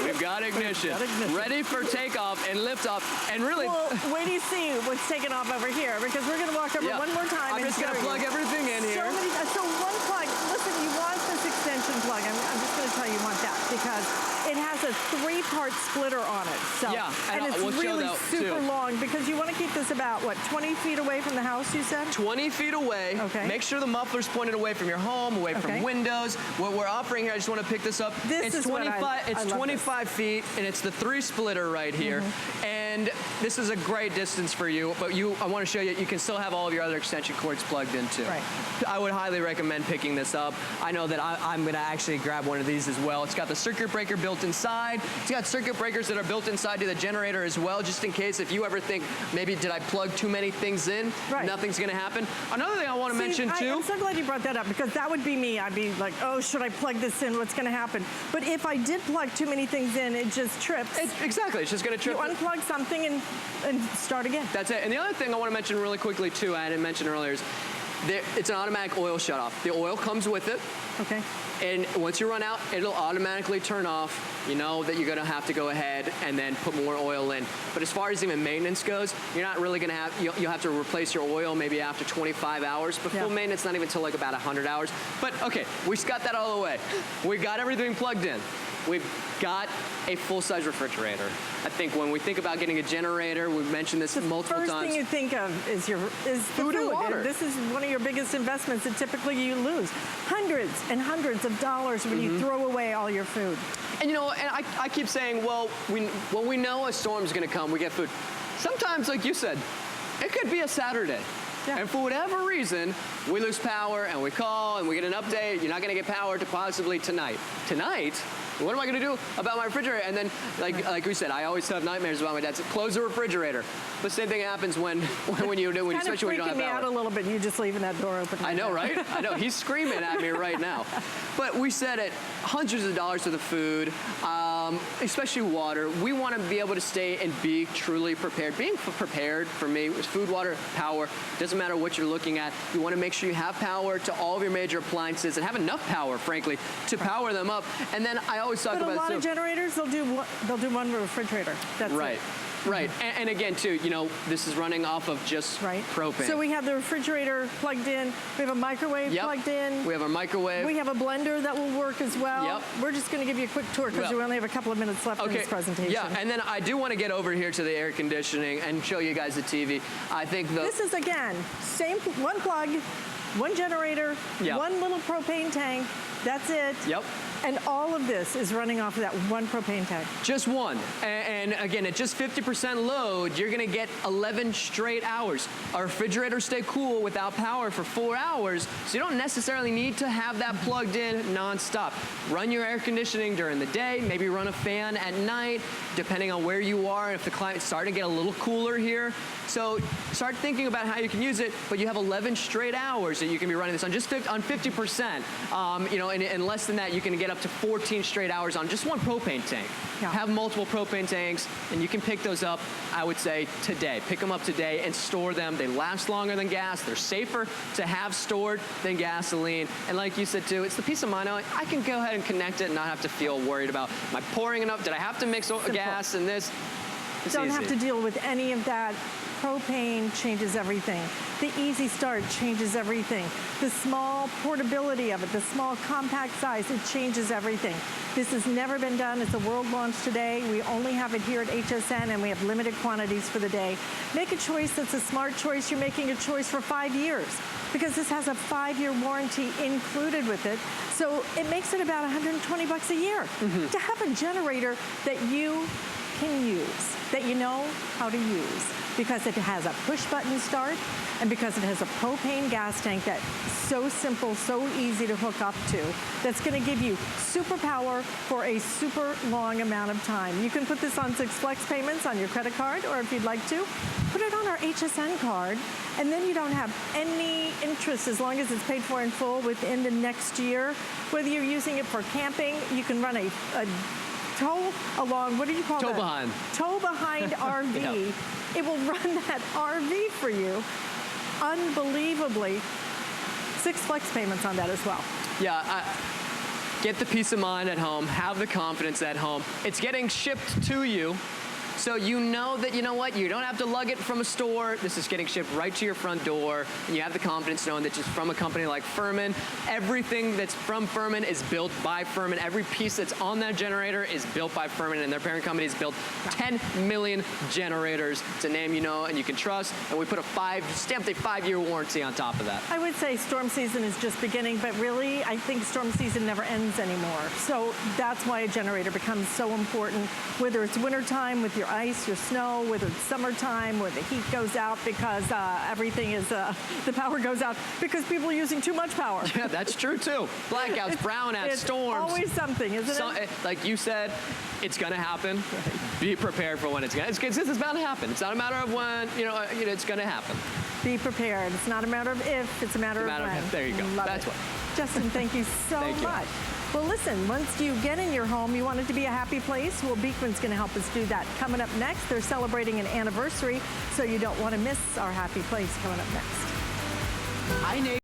We've got ignition. Ready for takeoff and liftoff. And really. Well, wait till you see what's taking off over here, because we're going to walk over one more time. I'm just going to plug everything in here. So one plug. Listen, you want this extension plug. I'm just going to tell you want that because it has a 3-part splitter on it. So, and it's really super long because you want to keep this about, what, 20 feet away from the house, you said? 20 feet away. Okay. Make sure the muffler's pointed away from your home, away from windows. What we're offering here, I just want to pick this up. It's 25 feet, and it's the 3 splitter right here. And this is a great distance for you, but I want to show you can still have all of your other extension cords plugged in too. Right. I would highly recommend picking this up. I know that I'm going to actually grab one of these as well. It's got the circuit breaker built inside. It's got circuit breakers that are built inside to the generator as well, just in case if you ever think, maybe did I plug too many things in? Nothing's going to happen. Another thing I want to mention too. I'm so glad you brought that up because that would be me. I'd be like, oh, should I plug this in? What's going to happen? But if I did plug too many things in, it just trips. Exactly. It's just going to trip. You unplug something and start again. That's it. And the other thing I want to mention really quickly too, I didn't mention earlier, is it's an automatic oil shutoff. The oil comes with it. Okay. And once you run out, it'll automatically turn off. You know that you're gonna have to go ahead and then put more oil in. But as far as even maintenance goes, you're not really gonna have, you'll have to replace your oil maybe after 25 hours, but full maintenance not even until like about 100 hours. But okay, we got that all the way. We got everything plugged in. We've got a full-size refrigerator. I think when we think about getting a generator, we've mentioned this multiple times. The first thing you think of is food and water. And this is one of your biggest investments that typically you lose. Hundreds and hundreds of dollars when you throw away all your food. And you know, and I keep saying, well, when we know a storm's gonna come, we get food. Sometimes, like you said, it could be a Saturday. Yeah. And for whatever reason, we lose power and we call and we get an update. You're not gonna get power to possibly tonight. Tonight? What am I gonna do about my refrigerator? And then, like we said, I always have nightmares about my dad. So close the refrigerator. The same thing happens when especially when you don't have power. Kind of freaking me out a little bit. You just leaving that door open. I know, right? I know. He's screaming at me right now. But we said it, hundreds of dollars worth of food, especially water. We want to be able to stay and be truly prepared. Being prepared for me is food, water, power. Doesn't matter what you're looking at. You want to make sure you have power to all of your major appliances and have enough power, frankly, to power them up. And then I always talk about a lot of generators, they'll do one refrigerator. That's right. It. Right, and again too, you know, this is running off of just propane. So we have the refrigerator plugged in, we have a microwave plugged in. We have a microwave. We have a blender that will work as well. Yep. We're just gonna give you a quick tour because we only have a couple of minutes left in this presentation. Yeah, and then I do want to get over here to the air conditioning and show you guys the TV. I think this is, again, same, one plug, one generator, one little propane tank, that's it. Yep. And all of this is running off of that one propane tank. Just one. And again, at just 50% load, you're gonna get 11 straight hours. Our refrigerators stay cool without power for 4 hours, so you don't necessarily need to have that plugged in nonstop. Run your air conditioning during the day, maybe run a fan at night, depending on where you are, if the climate's starting to get a little cooler here. So start thinking about how you can use it, but you have 11 straight hours that you can be running this on, just on 50%. You know, and less than that, you can get up to 14 straight hours on just one propane tank. Yeah. Have multiple propane tanks, and you can pick those up, I would say, today. Pick them up today and store them. They last longer than gas. They're safer to have stored than gasoline. And like you said, too, it's the peace of mind. I can go ahead and connect it and not have to feel worried about, am I pouring enough? Did I have to mix gas in this? It's Don't easy. have to deal with any of that. Propane changes everything. The easy start changes everything. The small portability of it, the small compact size, it changes everything. This has never been done. It's a world launch today. We only have it here at HSN, and we have limited quantities for the day. Make a choice that's a smart choice. You're making a choice for 5 years because this has a 5-year warranty included with it. So it makes it about $120 a year to have a generator that you can use, that you know how to use, because it has a push-button start and because it has a propane gas tank that's so simple, so easy to hook up to, that's going to give you super power for a super long amount of time. You can put this on 6 flex payments on your credit card, or if you'd like to, put it on our HSN card, and then you don't have any interest as long as it's paid for in full within the next year. Whether you're using it for camping, you can run a tow along, what do you call that? Tow behind. Tow behind RV. Yep. It will run that RV for you unbelievably. 6 flex payments on that as well. Yeah, get the peace of mind at home, have the confidence at home. It's getting shipped to you. So you know that, you know what, you don't have to lug it from a store. This is getting shipped right to your front door, and you have the confidence knowing that it's from a company like Firman. Everything that's from Firman is built by Firman. Every piece that's on that generator is built by Firman, and their parent company has built 10 million generators. It's a name you know and you can trust, and we put stamped a 5-year warranty on top of that. I would say storm season is just beginning, but really, I think storm season never ends anymore. So that's why a generator becomes so important, whether it's wintertime with your ice, your snow, whether it's summertime where the heat goes out because everything is, the power goes out because people are using too much power. Yeah, that's true too. Blackouts, brownouts, storms. Always something, isn't it? Like you said, it's gonna happen. Right. Be prepared for when it's bound to happen. It's not a matter of when, it's gonna happen. Be prepared. It's not a matter of if, it's a matter of when. There you go. That's what. Justin, thank you so much. Well, listen, once you get in your home, you want it to be a happy place. Well, Beekman's going to help us do that. Coming up next, they're celebrating an anniversary, so you don't want to miss our happy place coming up next.